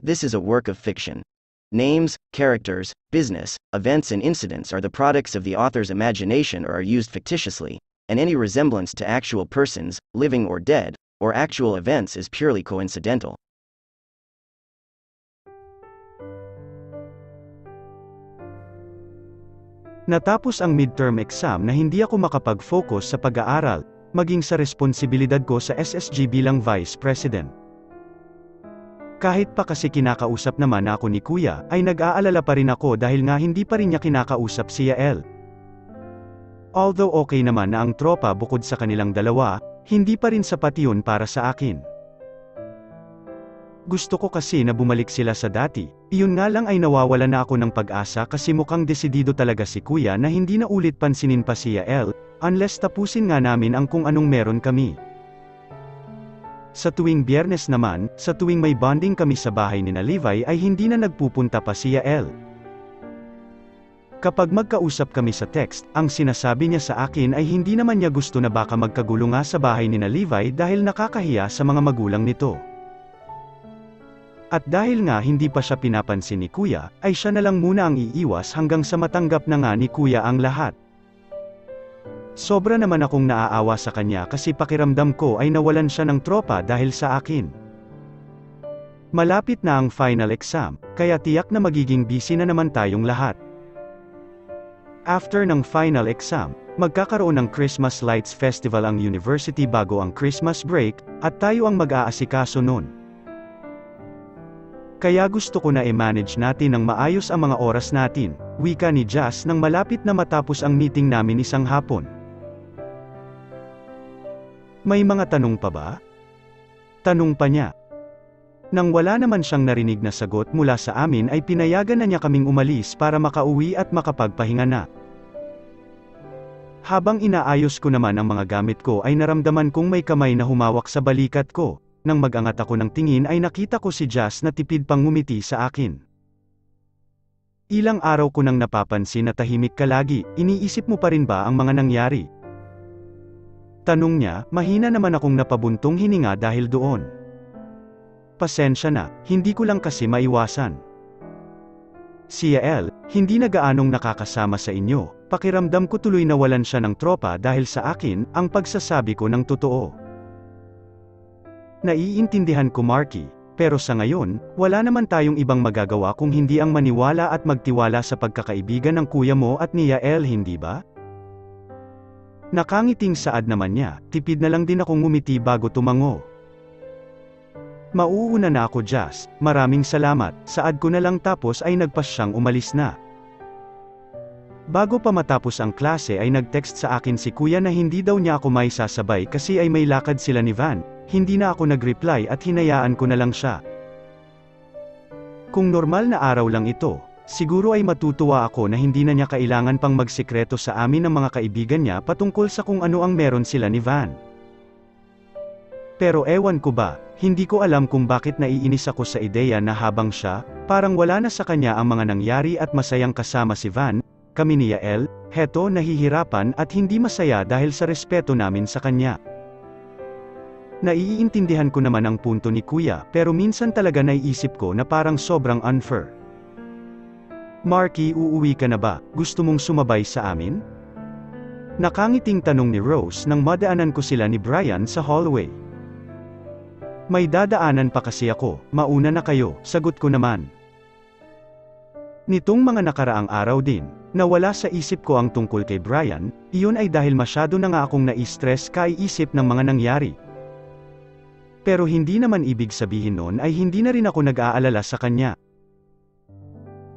This is a work of fiction. Names, characters, business, events, and incidents are the products of the author's imagination or are used fictitiously, and any resemblance to actual persons, living or dead, or actual events is purely coincidental. Natapos ang midterm exam na hindi ako makapag-focus sa pag-aaral, maging sa responsibilidad ko sa SSG bilang Vice President. Kahit pa kasi kinakausap naman ako ni Kuya, ay nag-aalala pa rin ako dahil nga hindi pa rin niya kinakausap si Yael. Although okay naman na ang tropa bukod sa kanilang dalawa, hindi pa rin sapat yun para sa akin. Gusto ko kasi na bumalik sila sa dati, iyon nga lang ay nawawala na ako ng pag-asa kasi mukhang desidido talaga si Kuya na hindi na ulit pansinin pa si Yael, unless tapusin nga namin ang kung anong meron kami. Sa tuwing Biyernes naman, sa tuwing may bonding kami sa bahay ni na Levi ay hindi na nagpupunta pa si Yael. Kapag magkausap kami sa text, ang sinasabi niya sa akin ay hindi naman niya gusto na baka magkagulo nga sa bahay ni na Levi dahil nakakahiya sa mga magulang nito. At dahil nga hindi pa siya pinapansin ni Kuya, ay siya na lang muna ang iiwas hanggang sa matanggap na nga ni Kuya ang lahat. Sobra naman akong naaawa sa kanya kasi pakiramdam ko ay nawalan siya ng tropa dahil sa akin. Malapit na ang final exam, kaya tiyak na magiging busy na naman tayong lahat. After ng final exam, magkakaroon ng Christmas Lights Festival ang university bago ang Christmas break, at tayo ang mag-aasikaso nun. Kaya gusto ko na i-manage natin ng maayos ang mga oras natin, wika ni Jazz nang malapit na matapos ang meeting namin isang hapon. May mga tanong pa ba? Tanong pa niya. Nang wala naman siyang narinig na sagot mula sa amin ay pinayagan na niya kaming umalis para makauwi at makapagpahinga na. Habang inaayos ko naman ang mga gamit ko ay naramdaman kong may kamay na humawak sa balikat ko. Nang mag-angat ako ng tingin ay nakita ko si Jazz na tipid pang ngumiti sa akin. Ilang araw ko nang napapansin na tahimik ka lagi, iniisip mo pa rin ba ang mga nangyari? Tanong niya, mahina naman akong napabuntong hininga dahil doon. Pasensya na, hindi ko lang kasi maiwasan. Si Yael, hindi na gaanong nakakasama sa inyo, pakiramdam ko tuloy nawalan siya ng tropa dahil sa akin, ang pagsasabi ko ng totoo. Naiintindihan ko Marky, pero sa ngayon, wala naman tayong ibang magagawa kung hindi ang maniwala at magtiwala sa pagkakaibigan ng kuya mo at ni Yael, hindi ba? Nakangiting saad naman niya, tipid na lang din akong ngumiti bago tumango. Mauuna na ako Jazz, maraming salamat, saad ko na lang tapos ay nagpas siyang umalis na. Bago pa matapos ang klase ay nag-text sa akin si Kuya na hindi daw niya ako may sasabay kasi ay may lakad sila ni Van, hindi na ako nag-reply at hinayaan ko na lang siya. Kung normal na araw lang ito, siguro ay matutuwa ako na hindi na niya kailangan pang magsikreto sa amin ng mga kaibigan niya patungkol sa kung ano ang meron sila ni Van. Pero ewan ko ba, hindi ko alam kung bakit naiinis ako sa ideya na habang siya, parang wala na sa kanya ang mga nangyari at masayang kasama si Van, kami ni Yael, heto nahihirapan at hindi masaya dahil sa respeto namin sa kanya. Naiintindihan ko naman ang punto ni Kuya, pero minsan talaga naiisip ko na parang sobrang unfair. Marky, uuwi ka na ba? Gusto mong sumabay sa amin? Nakangiting tanong ni Rose nang madaanan ko sila ni Brian sa hallway. May dadaanan pa kasi ako, mauna na kayo, sagot ko naman. Nitong mga nakaraang araw din, nawala sa isip ko ang tungkol kay Brian, iyon ay dahil masyado na nga akong nai-stress kaiisip ng mga nangyari. Pero hindi naman ibig sabihin nun ay hindi na rin ako nag-aalala sa kanya.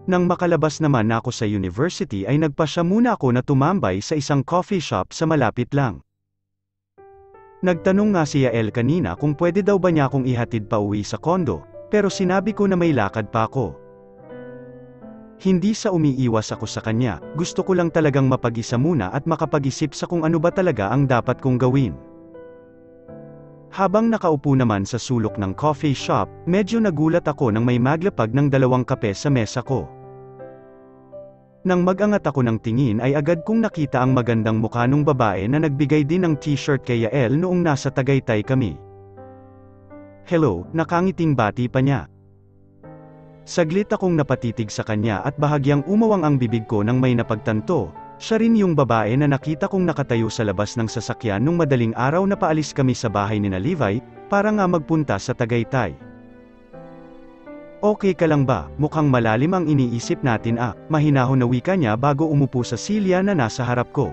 Nang makalabas naman ako sa university ay nagpasya muna ako na tumambay sa isang coffee shop sa malapit lang. Nagtanong nga si Yael kanina kung pwede daw ba niya akong ihatid pa uwi sa kondo, pero sinabi ko na may lakad pa ako. Hindi sa umiiwas ako sa kanya, gusto ko lang talagang mapag-isa muna at makapag-isip sa kung ano ba talaga ang dapat kong gawin. Habang nakaupo naman sa sulok ng coffee shop, medyo nagulat ako nang may maglapag ng 2 kape sa mesa ko. Nang mag-angat ako ng tingin ay agad kong nakita ang magandang mukha nung babae na nagbigay din ng t-shirt kay Yael noong nasa Tagaytay kami. Hello, nakangiting bati pa niya. Saglit akong napatitig sa kanya at bahagyang umawang ang bibig ko nang may napagtanto. Siya rin yung babae na nakita kong nakatayo sa labas ng sasakyan nung madaling araw na paalis kami sa bahay ni Levi, para nga magpunta sa Tagaytay. Okay ka lang ba? Mukhang malalim ang iniisip natin mahinahon na wika niya bago umupo sa silya na nasa harap ko.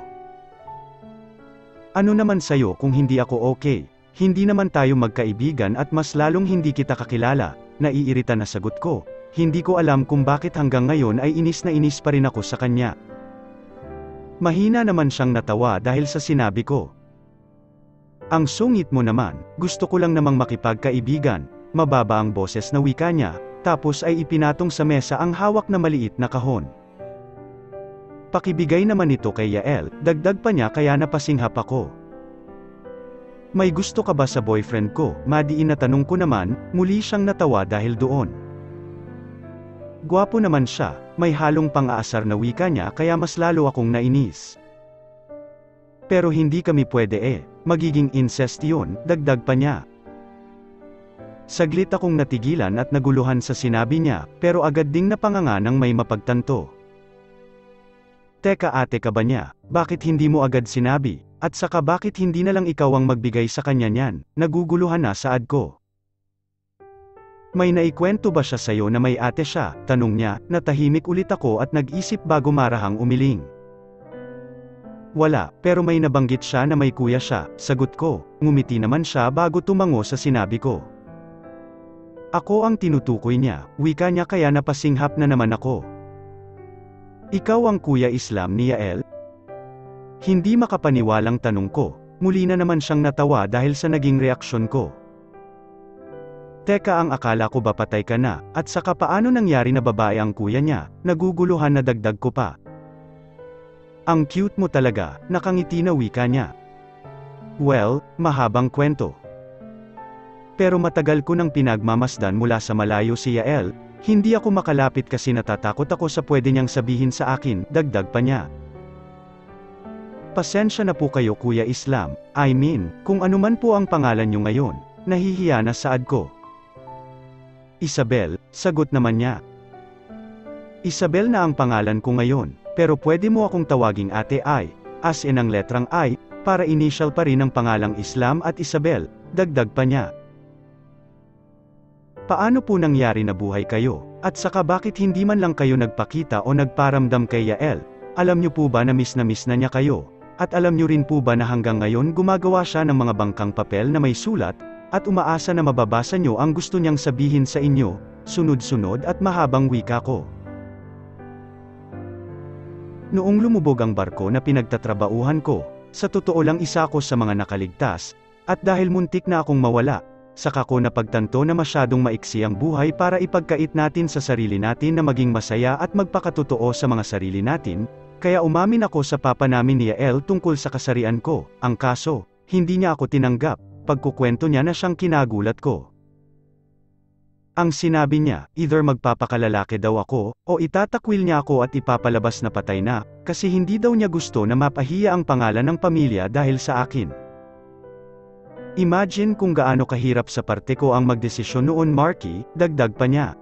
Ano naman sayo kung hindi ako okay? Hindi naman tayo magkaibigan at mas lalong hindi kita kakilala, naiirita na sagot ko. Hindi ko alam kung bakit hanggang ngayon ay inis na inis pa rin ako sa kanya. Mahina naman siyang natawa dahil sa sinabi ko. Ang sungit mo naman, gusto ko lang namang makipagkaibigan. Mababa ang boses na wika niya, tapos ay ipinatong sa mesa ang hawak na maliit na kahon. Pakibigay naman ito kay Yael, dagdag pa niya kaya napasinghap ako. May gusto ka ba sa boyfriend ko? Madiin na tanong ko naman, muli siyang natawa dahil doon. Gwapo naman siya, may halong pang-aasar na wika niya kaya mas lalo akong nainis. Pero hindi kami pwede magiging incest yun, dagdag pa niya. Saglit akong natigilan at naguluhan sa sinabi niya, pero agad ding napanganga nang may mapagtanto. Teka ate ka ba niya, bakit hindi mo agad sinabi, at saka bakit hindi na lang ikaw ang magbigay sa kanya niyan, naguguluhan na saad ko. May naikwento ba siya sa'yo na may ate siya? Tanong niya, natahimik ulit ako at nag-isip bago marahang umiling. Wala, pero may nabanggit siya na may kuya siya, sagot ko, ngumiti naman siya bago tumango sa sinabi ko. Ako ang tinutukoy niya, wika niya kaya napasinghap na naman ako. Ikaw ang kuya Islam ni Yael? Hindi makapaniwalang tanong ko, muli na naman siyang natawa dahil sa naging reaksyon ko. Teka ang akala ko ba patay ka na, at saka paano nangyari na babae ang kuya niya, naguguluhan na dagdag ko pa. Ang cute mo talaga, nakangiti na wika niya. Well, mahabang kwento. Pero matagal ko nang pinagmamasdan mula sa malayo si Yael, hindi ako makalapit kasi natatakot ako sa pwede niyang sabihin sa akin, dagdag pa niya. Pasensya na po kayo Kuya Islam, I mean, kung anuman po ang pangalan niyo ngayon, nahihiya na saad ko. Isabel, sagot naman niya. Isabel na ang pangalan ko ngayon, pero pwede mo akong tawaging ate I, as in ang letrang I, para initial pa rin ang pangalang Islam at Isabel, dagdag pa niya. Paano po nangyari na buhay kayo, at saka bakit hindi man lang kayo nagpakita o nagparamdam kay Yael? Alam niyo po ba na miss na niya kayo? At alam niyo rin po ba na hanggang ngayon gumagawa siya ng mga bangkang papel na may sulat, at umaasa na mababasa niyo ang gusto niyang sabihin sa inyo, sunod-sunod at mahabang wika ko. Noong lumubog ang barko na pinagtatrabauhan ko, sa totoo lang isa ako sa mga nakaligtas, at dahil muntik na akong mawala, saka ko napagtanto na masyadong maiksi ang buhay para ipagkait natin sa sarili natin na maging masaya at magpakatotoo sa mga sarili natin, kaya umamin ako sa papa namin ni Yael tungkol sa kasarian ko. Ang kaso, hindi niya ako tinanggap. Pagkukwento niya na siyang kinagulat ko. Ang sinabi niya, either magpapakalalaki daw ako, o itatakwil niya ako at ipapalabas na patay na, kasi hindi daw niya gusto na mapahiya ang pangalan ng pamilya dahil sa akin. Imagine kung gaano kahirap sa parte ko ang magdesisyon noon Marky, dagdag pa niya.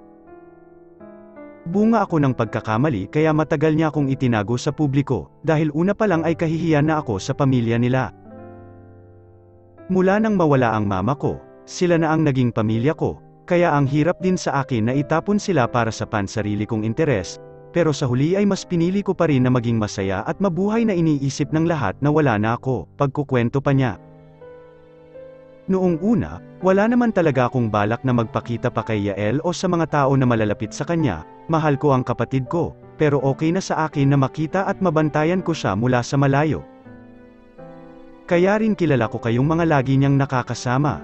Bunga ako ng pagkakamali kaya matagal niya akong itinago sa publiko, dahil una pa lang ay kahihiyan na ako sa pamilya nila. Mula nang mawala ang mama ko, sila na ang naging pamilya ko, kaya ang hirap din sa akin na itapon sila para sa pansarili kong interes, pero sa huli ay mas pinili ko pa rin na maging masaya at mabuhay na iniisip ng lahat na wala na ako, pagkukwento pa niya. Noong una, wala naman talaga akong balak na magpakita pa kay Yael o sa mga tao na malalapit sa kanya, mahal ko ang kapatid ko, pero okay na sa akin na makita at mabantayan ko siya mula sa malayo. Kaya rin kilala ko kayong mga lagi niyang nakakasama.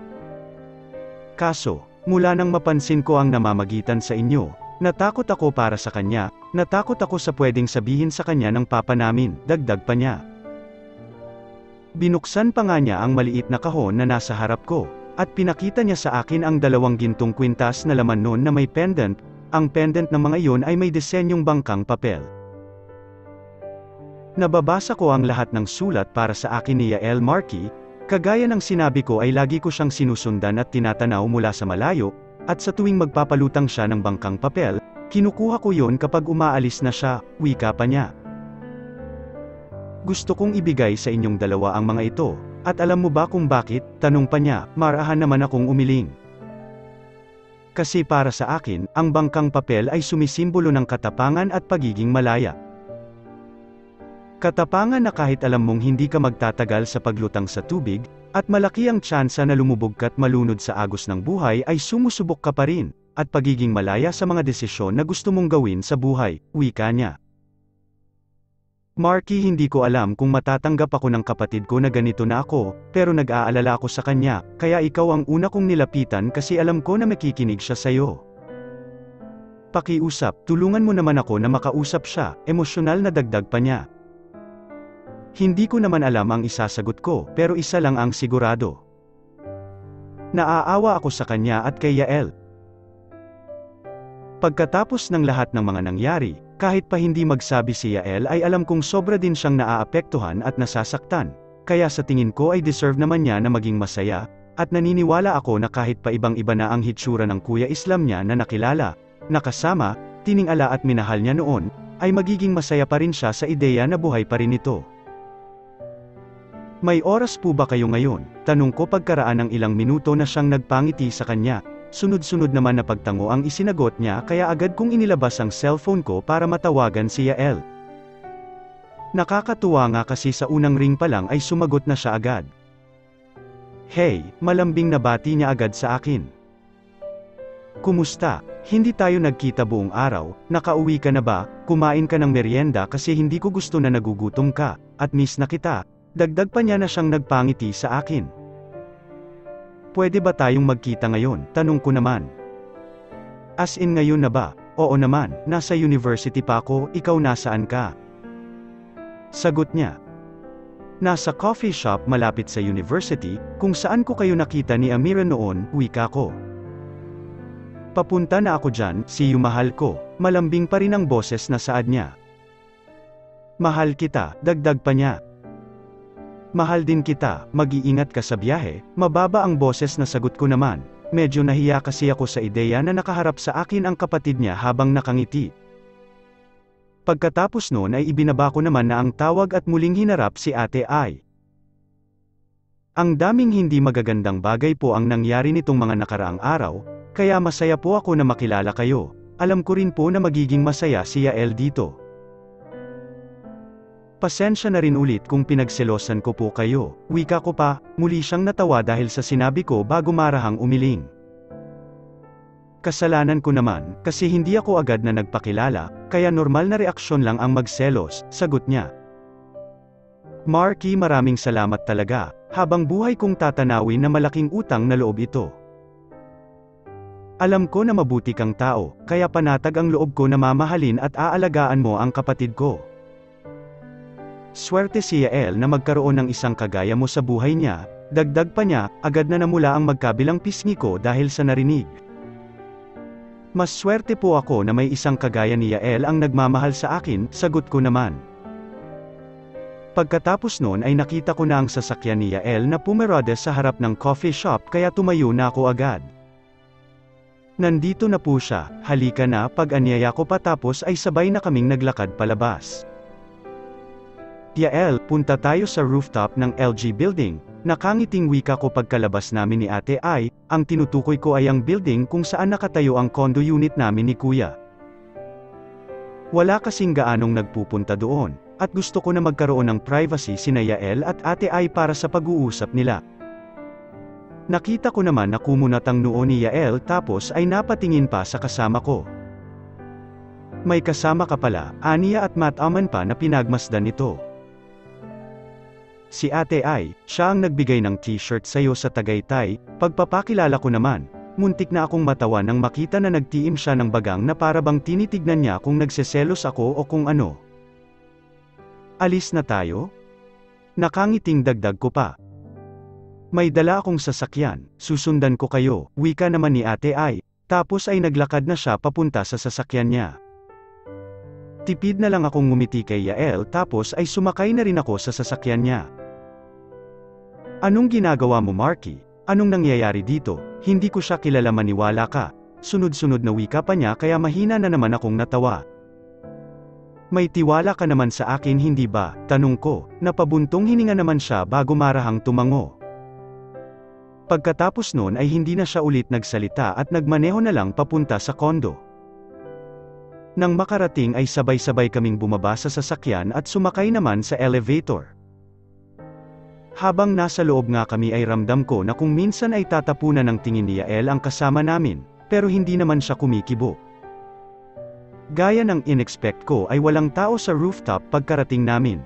Kaso, mula nang mapansin ko ang namamagitan sa inyo, natakot ako para sa kanya, natakot ako sa pwedeng sabihin sa kanya ng papa namin, dagdag pa niya. Binuksan pa nga niya ang maliit na kahon na nasa harap ko, at pinakita niya sa akin ang 2 gintong kwintas na laman noon na may pendant, ang pendant ng mga iyon ay may disenyong bangkang papel. Nababasa ko ang lahat ng sulat para sa akin ni Yael Marky, kagaya ng sinabi ko ay lagi ko siyang sinusundan at tinatanaw mula sa malayo, at sa tuwing magpapalutang siya ng bangkang papel, kinukuha ko yon kapag umaalis na siya, wika pa niya. Gusto kong ibigay sa inyong dalawa ang mga ito, at alam mo ba kung bakit? Tanong pa niya, marahan naman akong umiling. Kasi para sa akin, ang bangkang papel ay sumisimbolo ng katapangan at pagiging malaya. Katapangan na kahit alam mong hindi ka magtatagal sa paglutang sa tubig, at malaki ang tsansa na lumubog ka't malunod sa agos ng buhay ay sumusubok ka pa rin, at pagiging malaya sa mga desisyon na gusto mong gawin sa buhay, wika niya. Marky, hindi ko alam kung matatanggap ako ng kapatid ko na ganito na ako, pero nag-aalala ako sa kanya, kaya ikaw ang una kong nilapitan kasi alam ko na makikinig siya sa'yo. Pakiusap, tulungan mo naman ako na makausap siya, emosyonal na dagdag pa niya. Hindi ko naman alam ang isasagot ko, pero isa lang ang sigurado. Naaawa ako sa kanya at kay Yael. Pagkatapos ng lahat ng mga nangyari, kahit pa hindi magsabi si Yael ay alam kong sobra din siyang naaapektuhan at nasasaktan, kaya sa tingin ko ay deserve naman niya na maging masaya, at naniniwala ako na kahit pa ibang-iba na ang hitsura ng Kuya Islam niya na nakilala, nakasama, tiningala at minahal niya noon, ay magiging masaya pa rin siya sa ideya na buhay pa rin ito. May oras po ba kayo ngayon? Tanong ko pagkaraan ng ilang minuto na siyang nagpangiti sa kanya. Sunod-sunod naman na pagtango ang isinagot niya kaya agad kong inilabas ang cellphone ko para matawagan si Yael. Nakakatuwa nga kasi sa unang ring pa lang ay sumagot na siya agad. Hey, malambing na bati niya agad sa akin. Kumusta? Hindi tayo nagkita buong araw, nakauwi ka na ba? Kumain ka ng merienda kasi hindi ko gusto na nagugutom ka, at miss na kita. Dagdag pa niya na siyang nagpangiti sa akin. Pwede ba tayong magkita ngayon? Tanong ko naman. As in ngayon na ba? Oo naman, nasa university pa ako, ikaw nasaan ka? Sagot niya. Nasa coffee shop malapit sa university, kung saan ko kayo nakita ni Amira noon, wika ko. Papunta na ako dyan, see you mahal ko, malambing pa rin ang boses na saad niya. Mahal kita, dagdag pa niya. Mahal din kita, mag-iingat ka sa biyahe, mababa ang boses na sagot ko naman, medyo nahiya kasi ako sa ideya na nakaharap sa akin ang kapatid niya habang nakangiti. Pagkatapos noon ay ibinaba ko naman na ang tawag at muling hinarap si Ate Ai. Ang daming hindi magagandang bagay po ang nangyari nitong mga nakaraang araw, kaya masaya po ako na makilala kayo, alam ko rin po na magiging masaya si Yael dito. Pasensya na rin ulit kung pinagselosan ko po kayo, wika ko pa, muli siyang natawa dahil sa sinabi ko bago marahang umiling. Kasalanan ko naman, kasi hindi ako agad na nagpakilala, kaya normal na reaksyon lang ang magselos, sagot niya. Marky, maraming salamat talaga, habang buhay kong tatanawin na malaking utang na loob ito. Alam ko na mabuti kang tao, kaya panatag ang loob ko na mamahalin at aalagaan mo ang kapatid ko. Swerte si Yael na magkaroon ng isang kagaya mo sa buhay niya, dagdag pa niya, agad na namula ang magkabilang pisngi ko dahil sa narinig. Mas swerte po ako na may isang kagaya ni Yael ang nagmamahal sa akin, sagot ko naman. Pagkatapos noon ay nakita ko na ang sasakyan ni Yael na pumerade sa harap ng coffee shop kaya tumayo na ako agad. Nandito na po siya, halika na, pag-anyaya ko patapos ay sabay na kaming naglakad palabas. Yael, punta tayo sa rooftop ng LG building, nakangiting wika ko pagkalabas namin ni Ate Ai, ang tinutukoy ko ay ang building kung saan nakatayo ang condo unit namin ni Kuya. Wala kasing gaanong nagpupunta doon, at gusto ko na magkaroon ng privacy sina Yael at Ate Ai para sa pag-uusap nila. Nakita ko naman na kumunat ang noo ni Yael tapos ay napatingin pa sa kasama ko. May kasama ka pala, aniya at mataman pa na pinagmasdan ito. Si Ate Ai, siya ang nagbigay ng t-shirt sa'yo sa Tagaytay, pagpapakilala ko naman, muntik na akong matawa nang makita na nagtiim siya ng bagang na para bang tinitignan niya kung nagseselos ako o kung ano. Alis na tayo? Nakangiting dagdag ko pa. May dala akong sasakyan, susundan ko kayo, wika naman ni Ate Ai, tapos ay naglakad na siya papunta sa sasakyan niya. Tipid na lang akong ngumiti kay Yael tapos ay sumakay na rin ako sa sasakyan niya. Anong ginagawa mo, Marky? Anong nangyayari dito? Hindi ko siya kilala, maniwala ka. Sunod-sunod na wika pa niya kaya mahina na naman akong natawa. May tiwala ka naman sa akin hindi ba? Tanong ko, napabuntong hininga naman siya bago marahang tumango. Pagkatapos noon ay hindi na siya ulit nagsalita at nagmaneho na lang papunta sa kondo. Nang makarating ay sabay-sabay kaming bumaba sa sasakyan at sumakay naman sa elevator. Habang nasa loob nga kami ay ramdam ko na kung minsan ay tatapunan ng tingin ni Yael ang kasama namin, pero hindi naman siya kumikibo. Gaya ng inexpect ko ay walang tao sa rooftop pagkarating namin.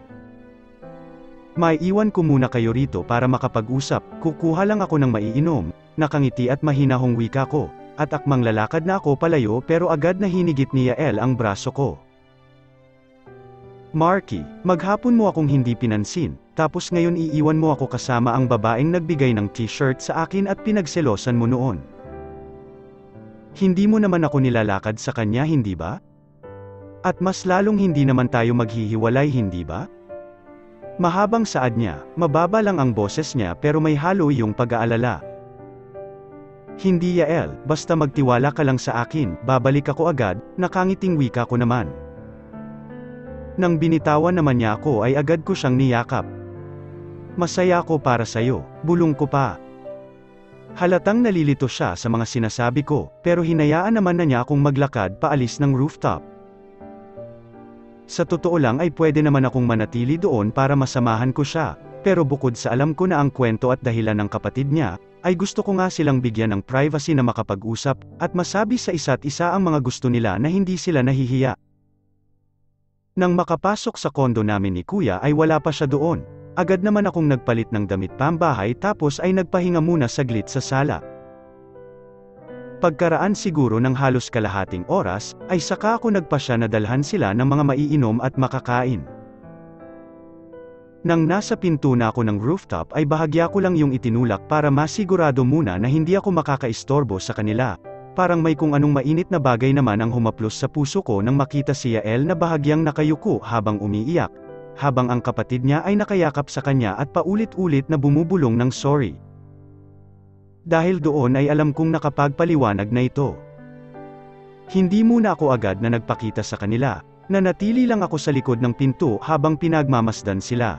Maiiwan ko muna kayo rito para makapag-usap, kukuha lang ako ng maiinom, nakangiti at mahinahong wika ko, at akmang lalakad na ako palayo pero agad na hinigit ni Yael ang braso ko. Marky, maghapon mo akong hindi pinansin, tapos ngayon iiwan mo ako kasama ang babaeng nagbigay ng t-shirt sa akin at pinagselosan mo noon. Hindi mo naman ako nilalakad sa kanya, hindi ba? At mas lalong hindi naman tayo maghihiwalay, hindi ba? Mahabang saad niya, mababa lang ang boses niya pero may halo iyong pag-aalala. Hindi Yael, basta magtiwala ka lang sa akin, babalik ako agad, nakangiting wika ko naman. Nang binitawan naman niya ako ay agad ko siyang niyakap. Masaya ako para sayo, bulong ko pa. Halatang nalilito siya sa mga sinasabi ko, pero hinayaan naman na niya akong maglakad paalis ng rooftop. Sa totoo lang ay pwede naman akong manatili doon para masamahan ko siya, pero bukod sa alam ko na ang kwento at dahilan ng kapatid niya, ay gusto ko nga silang bigyan ng privacy na makapag-usap, at masabi sa isa't isa ang mga gusto nila na hindi sila nahihiya. Nang makapasok sa kondo namin ni Kuya ay wala pa siya doon. Agad naman akong nagpalit ng damit pambahay tapos ay nagpahinga muna saglit sa sala. Pagkaraan siguro ng halos kalahating oras, ay saka ako nagpasya na dalhan sila ng mga maiinom at makakain. Nang nasa pinto na ako ng rooftop ay bahagya ko lang yung itinulak para masigurado muna na hindi ako makakaistorbo sa kanila. Parang may kung anong mainit na bagay naman ang humaplos sa puso ko nang makita si Yael na bahagyang nakayuko habang umiiyak, habang ang kapatid niya ay nakayakap sa kanya at paulit-ulit na bumubulong ng sorry. Dahil doon ay alam kong nakapagpaliwanag na ito. Hindi muna ako agad na nagpakita sa kanila, nanatili lang ako sa likod ng pinto habang pinagmamasdan sila.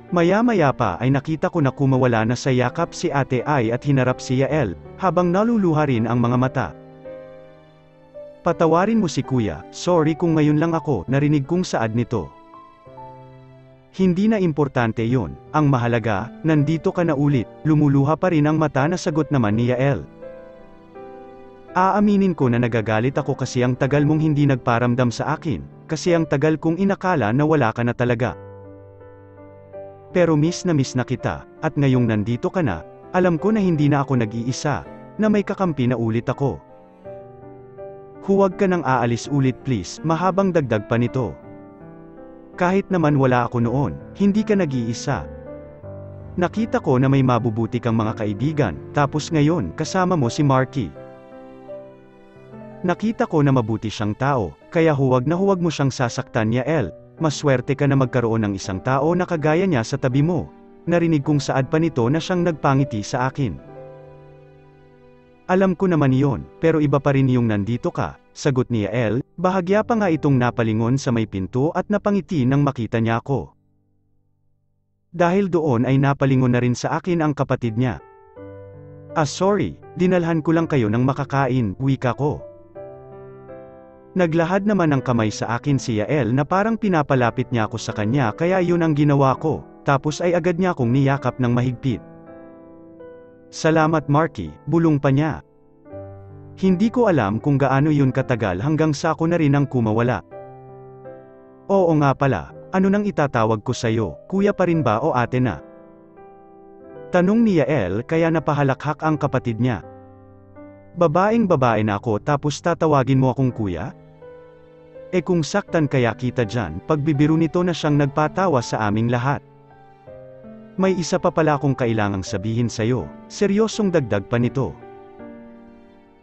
Maya-maya pa ay nakita ko na kumawala na sa yakap si Ate Ai at hinarap si Yael, habang naluluha rin ang mga mata. Patawarin mo si Kuya, sorry kung ngayon lang ako, narinig kong saad nito. Hindi na importante yon, ang mahalaga, nandito ka na ulit, lumuluha pa rin ang mata na sagot naman ni Yael. Aaminin ko na nagagalit ako kasi ang tagal mong hindi nagparamdam sa akin, kasi ang tagal kong inakala na wala ka na talaga. Pero miss na kita, at ngayong nandito ka na, alam ko na hindi na ako nag-iisa, na may kakampi na ulit ako. Huwag ka nang aalis ulit please, mahabang dagdag pa nito. Kahit naman wala ako noon, hindi ka nag-iisa. Nakita ko na may mabubuti kang mga kaibigan, tapos ngayon, kasama mo si Marky. Nakita ko na mabuti siyang tao, kaya huwag mo siyang sasaktan Yael. Maswerte ka na magkaroon ng isang tao na kagaya niya sa tabi mo. Narinig kong saad pa nito na siyang nagpangiti sa akin. Alam ko naman iyon, pero iba pa rin yung nandito ka, sagot ni Yael, bahagya pa nga itong napalingon sa may pinto at napangiti nang makita niya ako. Dahil doon ay napalingon na rin sa akin ang kapatid niya. Sorry, dinalhan ko lang kayo ng makakain, wika ko. Naglahad naman ng kamay sa akin si Yael na parang pinapalapit niya ako sa kanya kaya yun ang ginawa ko, tapos ay agad niya akong niyakap ng mahigpit. Salamat Marky, bulong pa niya. Hindi ko alam kung gaano yun katagal hanggang sa ako na rin ang kumawala. Oo nga pala, ano nang itatawag ko sa'yo, kuya pa rin ba o ate na? Tanong ni Yael kaya napahalakhak ang kapatid niya. Babaeng-babae na ako tapos tatawagin mo akong kuya? Kung saktan kaya kita dyan, pagbibiro nito na siyang nagpatawa sa aming lahat. May isa pa pala akong kailangang sabihin sa'yo, seryosong dagdag pa nito.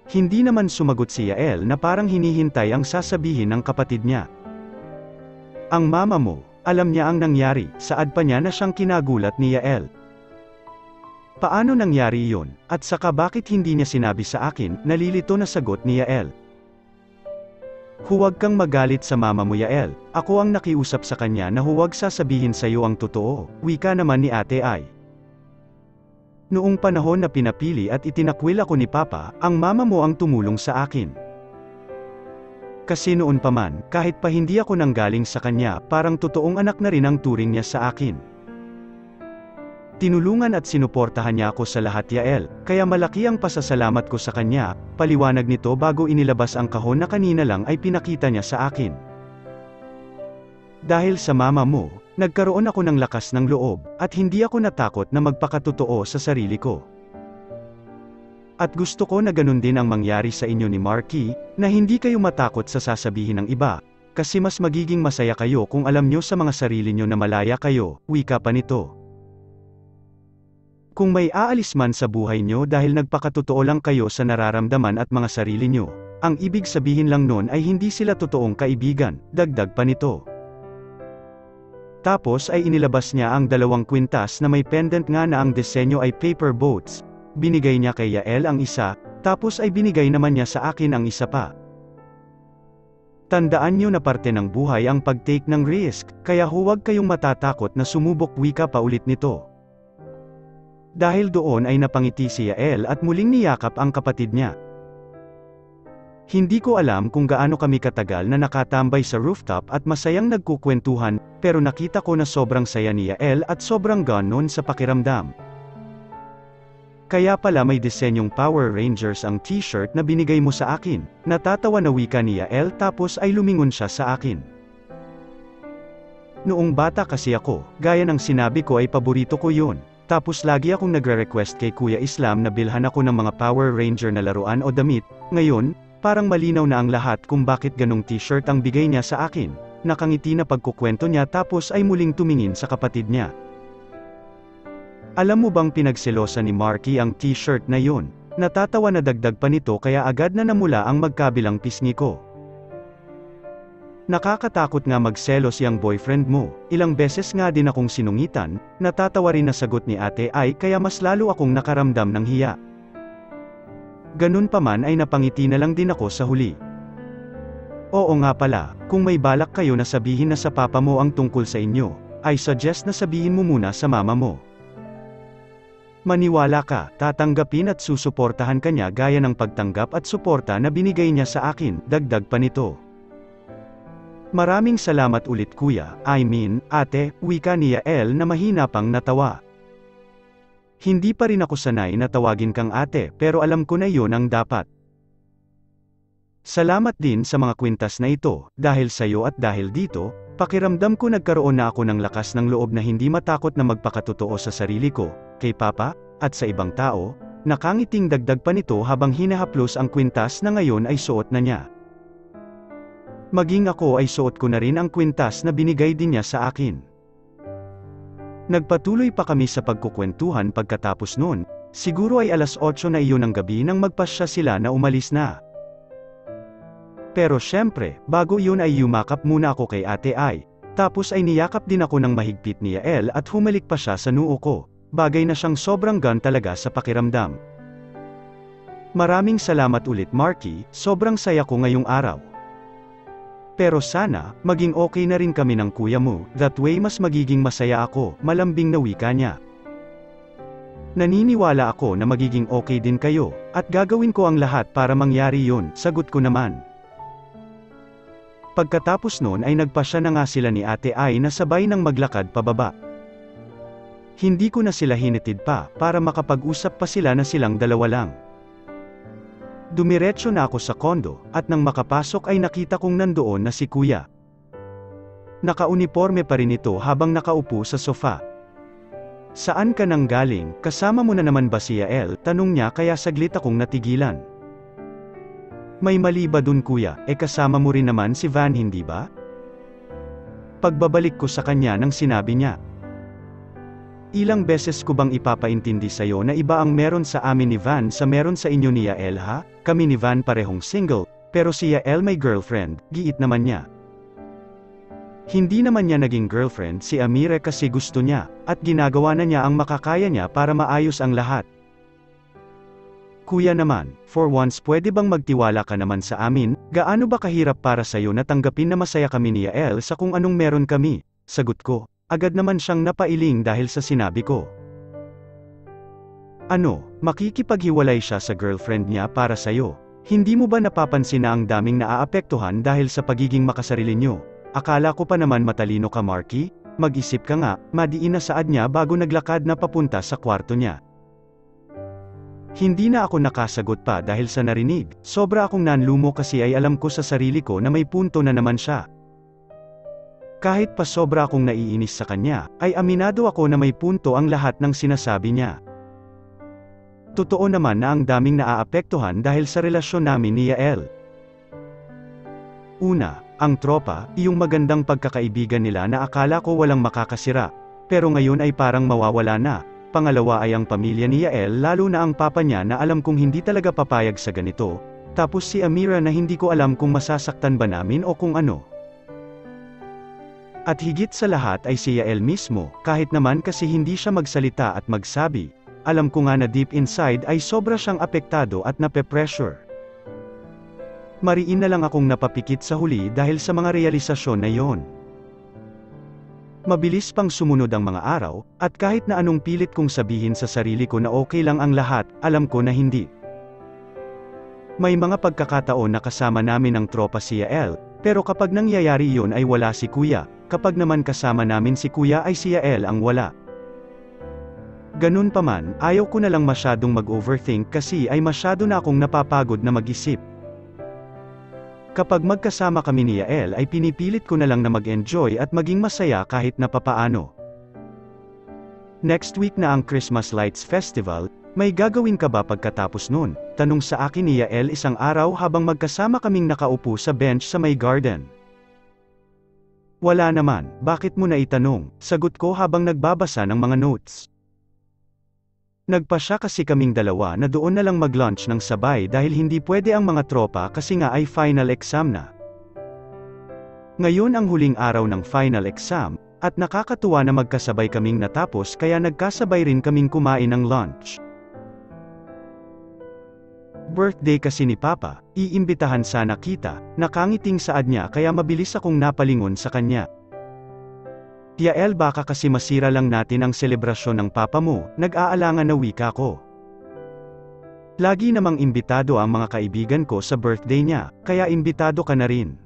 Hindi naman sumagot si Yael na parang hinihintay ang sasabihin ng kapatid niya. Ang mama mo, alam niya ang nangyari, saad pa niya na siyang kinagulat ni Yael. Paano nangyari iyon, at saka bakit hindi niya sinabi sa akin, nalilito na sagot ni Yael. Huwag kang magalit sa mama mo Yael, ako ang nakiusap sa kanya na huwag sasabihin sa iyo ang totoo, wika naman ni Ate Ai. Noong panahon na pinapili at itinakwil ako ni Papa, ang mama mo ang tumulong sa akin. Kasi noon pa man, kahit pa hindi ako nanggaling sa kanya, parang totoong anak na rin ang turing niya sa akin. Tinulungan at sinuportahan niya ako sa lahat Yael, kaya malaki ang pasasalamat ko sa kanya, paliwanag nito bago inilabas ang kahon na kanina lang ay pinakita niya sa akin. Dahil sa mama mo, nagkaroon ako ng lakas ng loob, at hindi ako natakot na magpakatotoo sa sarili ko. At gusto ko na ganun din ang mangyari sa inyo ni Marky, na hindi kayo matakot sa sasabihin ng iba, kasi mas magiging masaya kayo kung alam nyo sa mga sarili nyo na malaya kayo, wika pa nito. Kung may aalis man sa buhay nyo dahil nagpakatotoo lang kayo sa nararamdaman at mga sarili nyo, ang ibig sabihin lang nun ay hindi sila totoong kaibigan, dagdag pa nito. Tapos ay inilabas niya ang 2 kwintas na may pendant nga na ang disenyo ay paper boats. Binigay niya kay Yael ang isa, tapos ay binigay naman niya sa akin ang isa pa. Tandaan nyo na parte ng buhay ang pag-take ng risk, kaya huwag kayong matatakot na sumubok, wika pa ulit nito. Dahil doon ay napangiti si Yael at muling niyakap ang kapatid niya. Hindi ko alam kung gaano kami katagal na nakatambay sa rooftop at masayang nagkukwentuhan, pero nakita ko na sobrang saya ni Yael at sobrang ganon sa pakiramdam. Kaya pala may disenyong Power Rangers ang t-shirt na binigay mo sa akin, natatawa na wika ni Yael tapos ay lumingon siya sa akin. Noong bata kasi ako, gaya ng sinabi ko ay paborito ko yun. Tapos lagi akong nagre-request kay Kuya Islam na bilhan ako ng mga Power Ranger na laruan o damit. Ngayon, parang malinaw na ang lahat kung bakit ganong t-shirt ang bigay niya sa akin. Nakangiti na pagkukwento niya tapos ay muling tumingin sa kapatid niya. Alam mo bang pinagselosa ni Marky ang t-shirt na yun? Natatawa na dagdag pa nito kaya agad na namula ang magkabilang pisngi ko. Nakakatakot nga magselos yang boyfriend mo, ilang beses nga din akong sinungitan, natatawa rin na sagot ni Ate Ai kaya mas lalo akong nakaramdam ng hiya. Ganun pa man ay napangiti na lang din ako sa huli. Oo nga pala, kung may balak kayo na sabihin na sa papa mo ang tungkol sa inyo, I suggest na sabihin mo muna sa mama mo. Maniwala ka, tatanggapin at susuportahan kanya gaya ng pagtanggap at suporta na binigay niya sa akin, dagdag pa nito. Maraming salamat ulit kuya, ate, wika ni Yael na mahina pang natawa. Hindi pa rin ako sanay na tawagin kang ate, pero alam ko na iyon ang dapat. Salamat din sa mga kwintas na ito, dahil sayo at dahil dito, pakiramdam ko nagkaroon na ako ng lakas ng loob na hindi matakot na magpakatotoo sa sarili ko, kay Papa, at sa ibang tao. Nakangiting dagdag pa nito habang hinahaplos ang kwintas na ngayon ay suot na niya. Maging ako ay suot ko na rin ang kwintas na binigay din niya sa akin. Nagpatuloy pa kami sa pagkukwentuhan pagkatapos noon, siguro ay 8:00 na iyon ng gabi nang magpasya sila na umalis na. Pero syempre, bago iyon ay yumakap muna ako kay Ate Ai, tapos ay niyakap din ako ng mahigpit ni Yael at humalik pa siya sa noo ko, bagay na siyang sobrang gan talaga sa pakiramdam. Maraming salamat ulit Marky, sobrang saya ko ngayong araw. Pero sana, maging okay na rin kami ng kuya mo, that way mas magiging masaya ako, malambing na wika niya. Naniniwala ako na magiging okay din kayo, at gagawin ko ang lahat para mangyari yun, sagot ko naman. Pagkatapos noon ay nagpasya na nga sila ni Ate Ai na sabay nang maglakad pababa. Hindi ko na sila hinatid pa, para makapag-usap pa sila na silang dalawa lang. Dumiretso na ako sa kondo, at nang makapasok ay nakita kong nandoon na si kuya. Naka-uniforme pa rin ito habang nakaupo sa sofa. Saan ka nang galing, kasama mo na naman ba si Yael? Tanong niya kaya saglit akong natigilan. May mali ba dun kuya, kasama mo rin naman si Van hindi ba? Pagbabalik ko sa kanya nang sinabi niya. Ilang beses ko bang ipapaintindi sa'yo na iba ang meron sa amin ni Van sa meron sa inyo ni Yael ha? Kami ni Van parehong single, pero si Yael may girlfriend, giit naman niya. Hindi naman niya naging girlfriend si Amira kasi gusto niya, at ginagawa na niya ang makakaya niya para maayos ang lahat. Kuya naman, for once pwede bang magtiwala ka naman sa amin, gaano ba kahirap para sa'yo na tanggapin na masaya kami ni Yael sa kung anong meron kami? Sagot ko, agad naman siyang napailing dahil sa sinabi ko. Ano, makikipaghiwalay siya sa girlfriend niya para sa'yo? Hindi mo ba napapansin na ang daming naaapektuhan dahil sa pagiging makasarili niyo? Akala ko pa naman matalino ka, Marky? Mag-isip ka nga, madiin na saad niya bago naglakad na papunta sa kwarto niya. Hindi na ako nakasagot pa dahil sa narinig, sobra akong nanlumo kasi ay alam ko sa sarili ko na may punto na naman siya. Kahit pa sobra akong naiinis sa kanya, ay aminado ako na may punto ang lahat ng sinasabi niya. Totoo naman na ang daming naaapektuhan dahil sa relasyon namin ni Yael. Una, ang tropa, iyong magandang pagkakaibigan nila na akala ko walang makakasira, pero ngayon ay parang mawawala na. Pangalawa ay ang pamilya ni Yael lalo na ang papa niya na alam kong hindi talaga papayag sa ganito, tapos si Amira na hindi ko alam kung masasaktan ba namin o kung ano. At higit sa lahat ay si Yael mismo, kahit naman kasi hindi siya magsalita at magsabi, alam ko nga na deep inside ay sobra siyang apektado at nape-pressure. Mariin na lang akong napapikit sa huli dahil sa mga realisasyon na yon. Mabilis pang sumunod ang mga araw, at kahit na anong pilit kong sabihin sa sarili ko na okay lang ang lahat, alam ko na hindi. May mga pagkakataon na kasama namin ang tropa si Yael, pero kapag nangyayari yun ay wala si Kuya, kapag naman kasama namin si Kuya ay si Yael ang wala. Ganun pa man, ayaw ko na lang masyadong mag-overthink kasi ay masyado na akong napapagod na mag-isip. Kapag magkasama kami ni Yael ay pinipilit ko na lang na mag-enjoy at maging masaya kahit na papaano. Next week na ang Christmas Lights Festival, may gagawin ka ba pagkatapos nun? Tanong sa akin ni Yael isang araw habang magkasama kaming nakaupo sa bench sa may garden. Wala naman, bakit mo na itanong? Sagot ko habang nagbabasa ng mga notes. Nagpasya kasi kaming dalawa na doon na lang mag-lunch ng sabay dahil hindi pwede ang mga tropa kasi nga ay final exam na. Ngayon ang huling araw ng final exam, at nakakatuwa na magkasabay kaming natapos kaya nagkasabay rin kaming kumain ng lunch. Birthday kasi ni Papa, iimbitahan sana kita, nakangiting saad niya kaya mabilis akong napalingon sa kanya. Yael baka kasi masira lang natin ang selebrasyon ng papa mo, nag-aalangan na wika ko. Lagi namang imbitado ang mga kaibigan ko sa birthday niya, kaya imbitado ka na rin.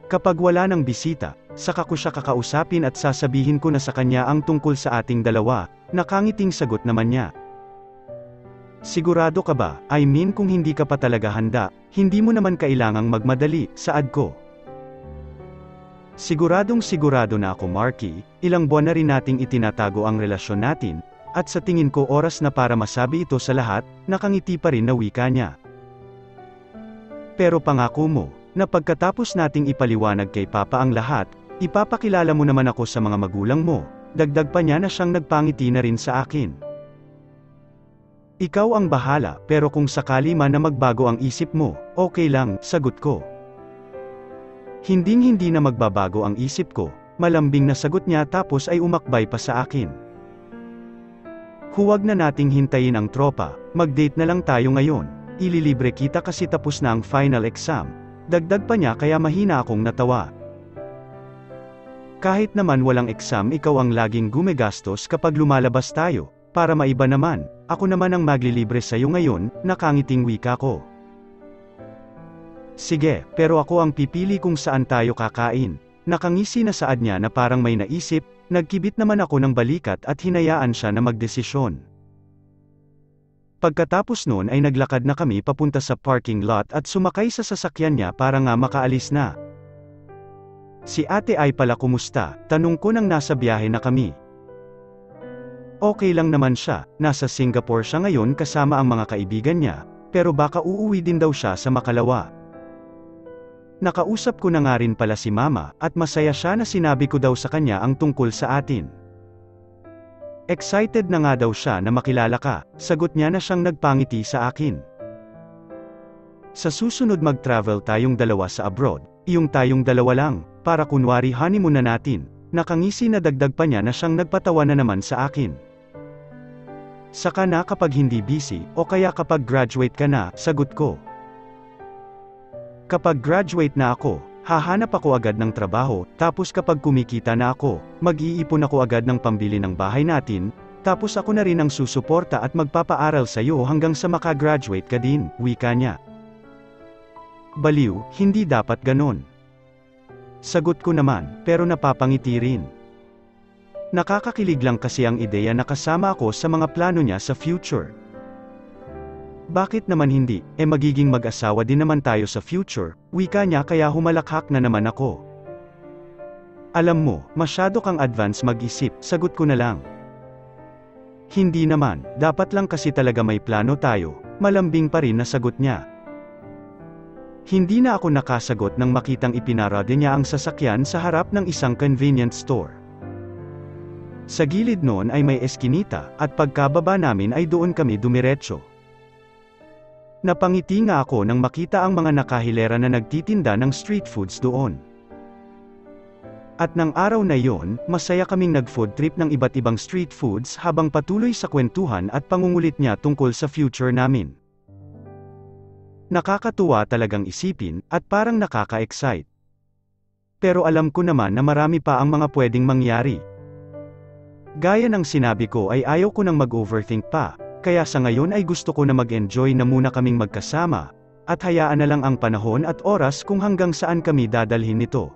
Kapag wala ng bisita, saka ko siya kakausapin at sasabihin ko na sa kanya ang tungkol sa ating dalawa, nakangiting sagot naman niya. Sigurado ka ba? I mean kung hindi ka pa talaga handa, hindi mo naman kailangang magmadali, saad ko. Siguradong sigurado na ako, Marky, ilang buwan na rin nating itinatago ang relasyon natin, at sa tingin ko oras na para masabi ito sa lahat, nakangiti pa rin na wika niya. Pero pangako mo, na pagkatapos nating ipaliwanag kay Papa ang lahat, ipapakilala mo naman ako sa mga magulang mo, dagdag pa niya na siyang nagpangiti na rin sa akin. Ikaw ang bahala, pero kung sakali man na magbago ang isip mo, okay lang, sagot ko. Hinding-hindi na magbabago ang isip ko, malambing na sagot niya tapos ay umakbay pa sa akin. Huwag na nating hintayin ang tropa, mag-date na lang tayo ngayon, ililibre kita kasi tapos na ang final exam, dagdag pa niya kaya mahina akong natawa. Kahit naman walang exam ikaw ang laging gumegastos kapag lumalabas tayo, para maiba naman, ako naman ang maglilibre sa'yo ngayon, nakangiting wika ko. Sige, pero ako ang pipili kung saan tayo kakain. Nakangisi na saad niya na parang may naisip, nagkibit naman ako ng balikat at hinayaan siya na magdesisyon. Pagkatapos noon ay naglakad na kami papunta sa parking lot at sumakay sa sasakyan niya para nga makaalis na. Si ate ay pala kumusta, tanong ko nang nasa biyahe na kami. Okay lang naman siya, nasa Singapore siya ngayon kasama ang mga kaibigan niya, pero baka uuwi din daw siya sa Makalawa. Nakausap ko na nga rin pala si Mama, at masaya siya na sinabi ko daw sa kanya ang tungkol sa atin. Excited na nga daw siya na makilala ka, sagot niya na siyang nagpangiti sa akin. Sa susunod mag-travel tayong dalawa sa abroad, iyong tayong dalawa lang, para kunwari honeymoon na natin. Nakangisi na dagdag pa niya na siyang nagpatawa na naman sa akin. Saka na kapag hindi busy, o kaya kapag graduate ka na, sagot ko. Kapag graduate na ako, hahanap ako agad ng trabaho, tapos kapag kumikita na ako, mag-iipon ako agad ng pambili ng bahay natin, tapos ako na rin ang susuporta at magpapaaral sa iyo hanggang sa makagraduate ka din, wika niya. Baliw, hindi dapat ganon. Sagot ko naman, pero napapangiti rin. Nakakakilig lang kasi ang ideya na kasama ako sa mga plano niya sa future. Bakit naman hindi, magiging mag-asawa din naman tayo sa future, wika niya kaya humalakhak na naman ako. Alam mo, masyado kang advance mag-isip, sagot ko na lang. Hindi naman, dapat lang kasi talaga may plano tayo, malambing pa rin na sagot niya. Hindi na ako nakasagot nang makitang ipinarada niya ang sasakyan sa harap ng isang convenience store. Sa gilid noon ay may eskinita, at pagkababa namin ay doon kami dumiretso. Napangiti nga ako nang makita ang mga nakahilera na nagtitinda ng street foods doon. At nang araw na yon, masaya kaming nag-food trip ng iba't ibang street foods habang patuloy sa kwentuhan at pangungulit niya tungkol sa future namin. Nakakatuwa talagang isipin, at parang nakaka-excite. Pero alam ko naman na marami pa ang mga pwedeng mangyari. Gaya ng sinabi ko ay ayaw ko nang mag-overthink pa. Kaya sa ngayon ay gusto ko na mag-enjoy na muna kaming magkasama, at hayaan na lang ang panahon at oras kung hanggang saan kami dadalhin nito.